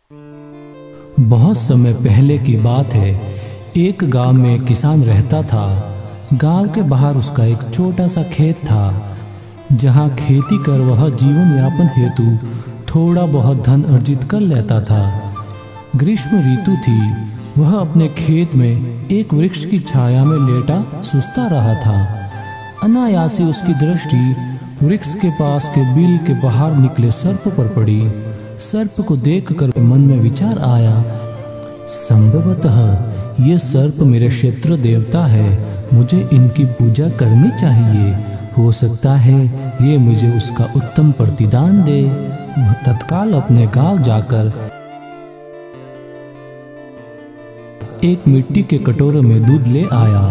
बहुत समय पहले की बात है। एक गांव में एक किसान रहता था। गांव के बाहर उसका एक छोटा सा खेत था, जहां खेती कर वह जीवन यापन हेतु थोड़ा बहुत धन अर्जित कर लेता था। ग्रीष्म ऋतु थी। वह अपने खेत में एक वृक्ष की छाया में लेटा सुस्ता रहा था। अनायास ही उसकी दृष्टि वृक्ष के पास के बिल के बाहर निकले सर्प पर पड़ी। सर्प को देखकर मन में विचार आया, संभवतः ये सर्प मेरे क्षेत्र देवता है, मुझे इनकी पूजा करनी चाहिए। हो सकता है ये मुझे उसका उत्तम प्रतिदान दे। वह तत्काल अपने गांव जाकर एक मिट्टी के कटोरे में दूध ले आया।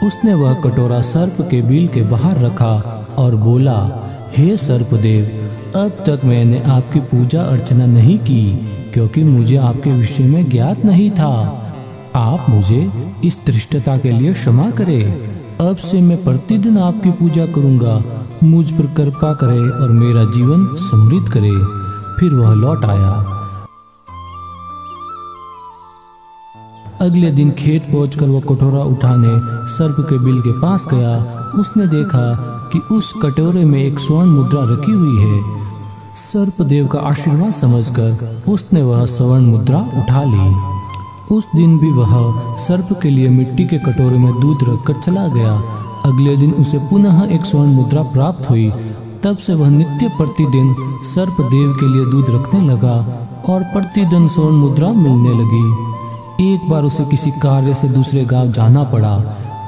उसने वह कटोरा सर्प के बिल के बाहर रखा और बोला, हे सर्पदेव, अब तक मैंने आपकी पूजा अर्चना नहीं की, क्योंकि मुझे आपके विषय में ज्ञात नहीं था। आप मुझे इस धृष्टता के लिए क्षमा करें। अब से मैं प्रतिदिन आपकी पूजा करूंगा। मुझ पर कृपा करे और मेरा जीवन समृद्ध करे। फिर वह लौट आया। अगले दिन खेत पहुंचकर वह कटोरा उठाने सर्प के बिल के पास गया। उसने देखा कि उस कटोरे में एक स्वर्ण मुद्रा रखी हुई है। सर्पदेव का आशीर्वाद समझकर उसने वह स्वर्ण मुद्रा उठा ली। उस दिन भी वह सर्प के लिए मिट्टी के कटोरे में दूध रखकर चला गया। अगले दिन उसे पुनः एक स्वर्ण मुद्रा प्राप्त हुई। तब से वह नित्य प्रतिदिन सर्पदेव के लिए दूध रखने लगा और प्रतिदिन स्वर्ण मुद्रा मिलने लगी। एक बार उसे किसी कार्य से दूसरे गांव जाना पड़ा,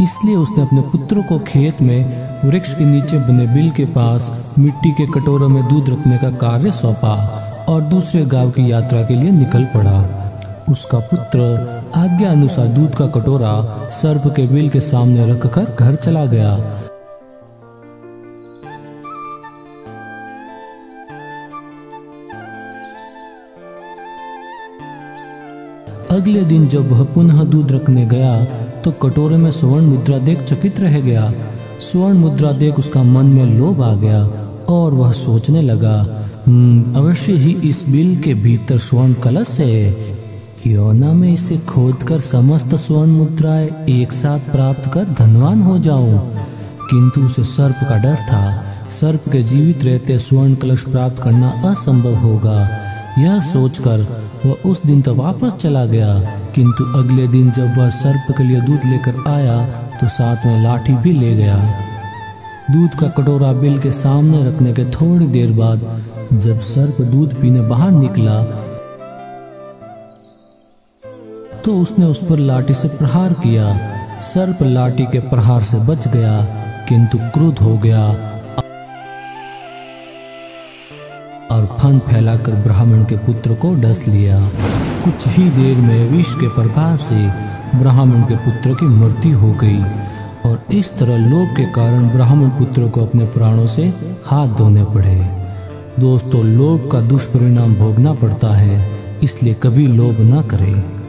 इसलिए उसने अपने पुत्र को खेत में वृक्ष के नीचे बने बिल के पास मिट्टी के कटोरों में दूध रखने का कार्य सौंपा और दूसरे गांव की यात्रा के लिए निकल पड़ा। उसका पुत्र आज्ञा अनुसार दूध का कटोरा सर्प के बिल के सामने रखकर घर चला गया। अगले दिन जब वह पुनः दूध रखने गया तो कटोरे में स्वर्ण मुद्रा देख चकित रह गया। स्वर्ण मुद्रा देख उसका मन में लोभ आ गया और वह सोचने लगा, अवश्य ही इस बिल के भीतर स्वर्ण कलश है। क्यों ना मैं इसे खोदकर समस्त स्वर्ण मुद्राएं एक साथ प्राप्त कर धनवान हो जाऊं। किंतु उसे सर्प का डर था। सर्प के जीवित रहते स्वर्ण कलश प्राप्त करना असंभव होगा। यह सोचकर वह उस दिन तो वापस चला गया, किंतु अगले दिन जब वह सर्प के लिए दूध लेकर आया तो साथ में लाठी भी ले गया। दूध का कटोरा बिल के सामने रखने के थोड़ी देर बाद जब सर्प दूध पीने बाहर निकला तो उसने उस पर लाठी से प्रहार किया। सर्प लाठी के प्रहार से बच गया, किंतु क्रुद्ध हो गया और फन फैलाकर ब्राह्मण के पुत्र को डस लिया। कुछ ही देर में विष के प्रभाव से ब्राह्मण के पुत्र की मृत्यु हो गई और इस तरह लोभ के कारण ब्राह्मण पुत्र को अपने प्राणों से हाथ धोने पड़े। दोस्तों, लोभ का दुष्परिणाम भोगना पड़ता है, इसलिए कभी लोभ न करें।